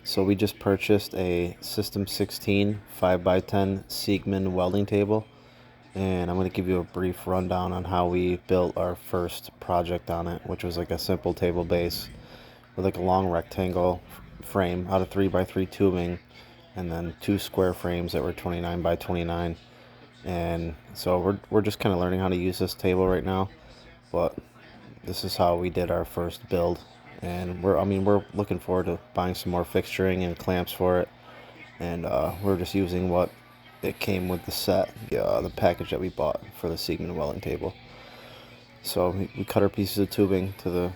So we just purchased a System 16 5x10 Siegmund welding table, and I'm going to give you a brief rundown on how we built our first project on it, which was like a simple table base with like a long rectangle frame out of 3x3 tubing, and then two square frames that were 29x29. And so we're just kind of learning how to use this table right now, but this is how we did our first build. And we're looking forward to buying some more fixturing and clamps for it. And we're just using what it came with the set, the package that we bought for the Siegmund Welding table. So we cut our pieces of tubing to the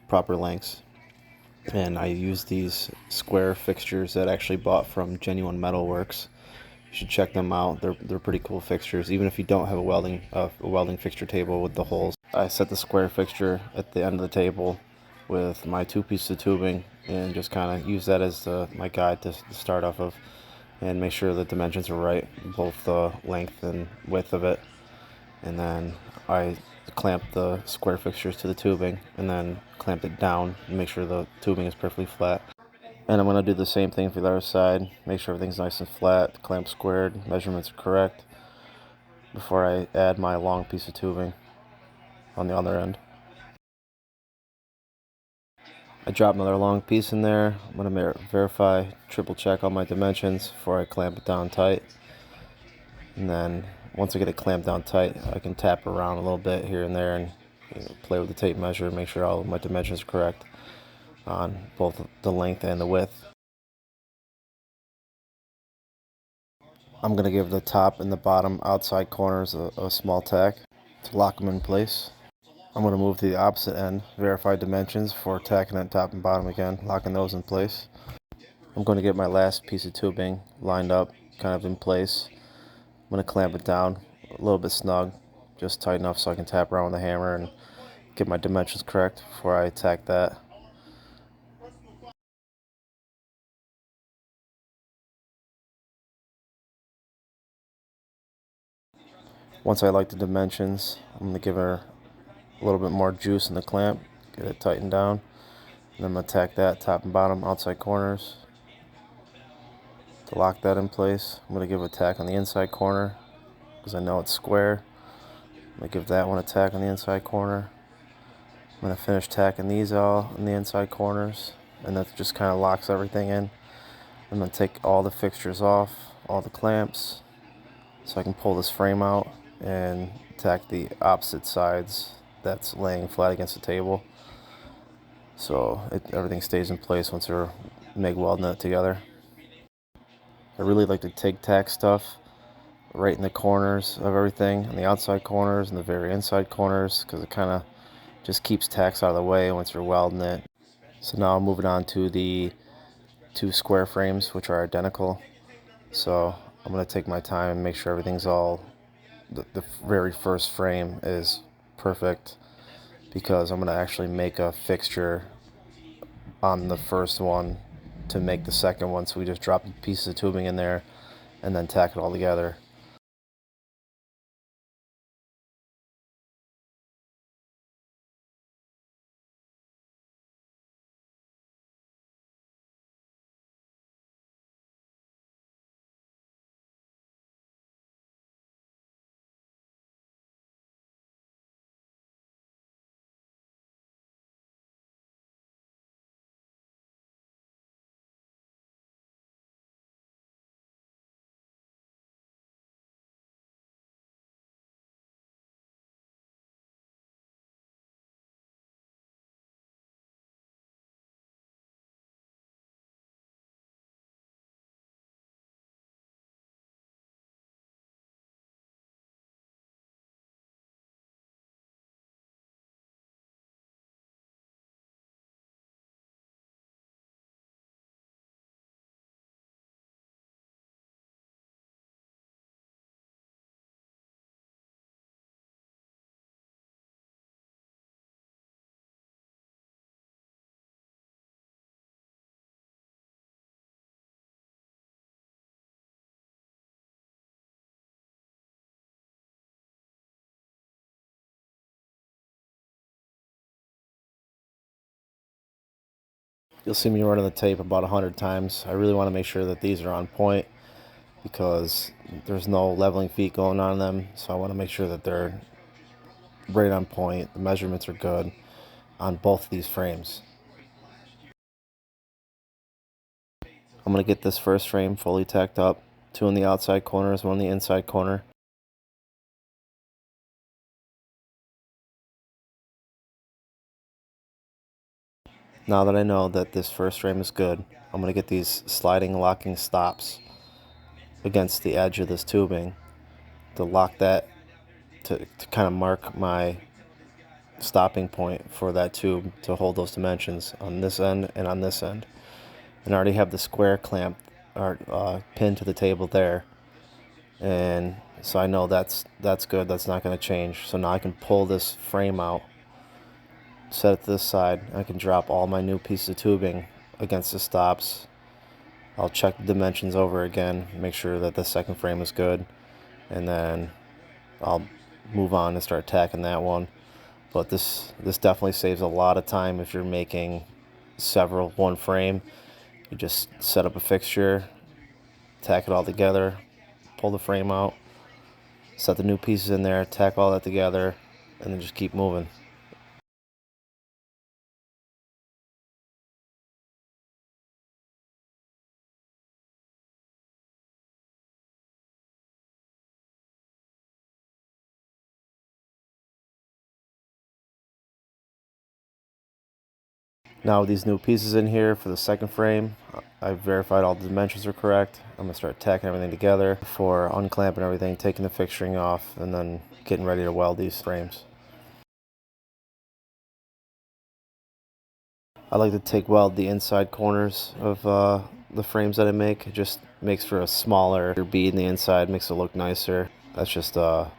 proper lengths, and I used these square fixtures that I actually bought from Genuine Metalworks. You should check them out. They're pretty cool fixtures, even if you don't have a welding fixture table with the holes. I set the square fixture at the end of the table with my two pieces of tubing, and just kind of use that as my guide to start off of, and make sure the dimensions are right, both the length and width of it. And then I clamped the square fixtures to the tubing, and then clamped it down and make sure the tubing is perfectly flat. And I'm going to do the same thing for the other side, make sure everything's nice and flat, clamp squared, measurements are correct, before I add my long piece of tubing on the other end. I drop another long piece in there. I'm going to verify, triple check all my dimensions before I clamp it down tight. And then once I get it clamped down tight, I can tap around a little bit here and there and play with the tape measure, make sure all of my dimensions are correct on both the length and the width. I'm going to give the top and the bottom outside corners a small tack to lock them in place. I'm going to move to the opposite end, verify dimensions before tacking it top and bottom again, locking those in place. I'm going to get my last piece of tubing lined up, kind of in place. I'm going to clamp it down a little bit snug, just tight enough so I can tap around with a hammer and get my dimensions correct before I tack that. Once I like the dimensions, I'm going to give her a little bit more juice in the clamp, get it tightened down, and I'm going to tack that top and bottom outside corners to lock that in place. I'm going to give a tack on the inside corner because I know it's square. I'm going to give that one a tack on the inside corner. I'm going to finish tacking these all in the inside corners, and that just kind of locks everything in. I'm going to take all the fixtures off, all the clamps, so I can pull this frame out and tack the opposite sides that's laying flat against the table, so everything stays in place once we're MIG welding it together. I really like to TIG tack stuff right in the corners of everything, on the outside corners and the very inside corners, because it kind of just keeps tacks out of the way once you're welding it. So now I'm moving on to the two square frames, which are identical. So I'm going to take my time and make sure everything's all, the very first frame is perfect, because I'm going to actually make a fixture on the first one to make the second one. So we just drop pieces of tubing in there and then tack it all together. You'll see me running the tape about 100 times. I really want to make sure that these are on point because there's no leveling feet going on them. So I want to make sure that they're right on point. The measurements are good on both of these frames. I'm going to get this first frame fully tacked up. 2 on the outside corners, 1 on the inside corner. Now that I know that this first frame is good, I'm going to get these sliding locking stops against the edge of this tubing to lock that, to kind of mark my stopping point for that tube to hold those dimensions on this end and on this end. And I already have the square clamp or pinned to the table there, and so I know that's good. That's not going to change. So now I can pull this frame out, set it to this side. I can drop all my new pieces of tubing against the stops. I'll check the dimensions over again, make sure that the second frame is good, and then I'll move on and start tacking that one. But this definitely saves a lot of time if you're making several one frame. You just set up a fixture, tack it all together, pull the frame out, set the new pieces in there, tack all that together, and then just keep moving. Now with these new pieces in here for the second frame, I've verified all the dimensions are correct. I'm going to start tacking everything together before unclamping everything, taking the fixturing off, and then getting ready to weld these frames. I like to TIG weld the inside corners of the frames that I make. It just makes for a smaller bead in the inside, makes it look nicer. That's just how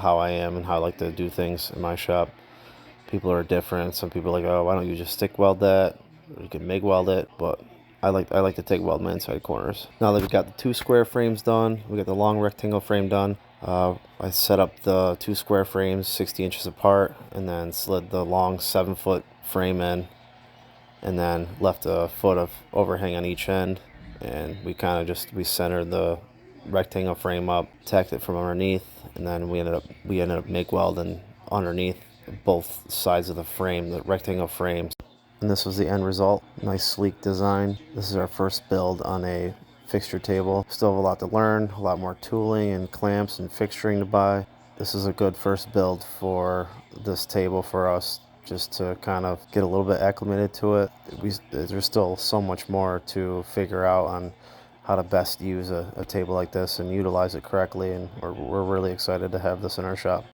I am and how I like to do things in my shop. People are different. Some people are like, oh, why don't you just stick weld that? Or you can MIG weld it, but I like to TIG weld my inside corners. Now that we've got the 2 square frames done, we got the long rectangle frame done. I set up the 2 square frames 60 inches apart, and then slid the long 7-foot frame in, and then left a foot of overhang on each end, and we kind of we centered the rectangle frame up, tacked it from underneath, and then we ended up MIG welding underneath both sides of the frame, the rectangle frames. And this was the end result. Nice sleek design. This is our first build on a fixture table. Still have a lot to learn, a lot more tooling and clamps and fixturing to buy. This is a good first build for this table for us, just to kind of get a little bit acclimated to it. There's still so much more to figure out on how to best use a table like this and utilize it correctly, and we're really excited to have this in our shop.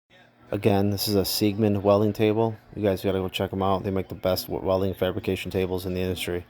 Again, this is a Siegmund Welding table. You guys gotta go check them out. They make the best welding fabrication tables in the industry.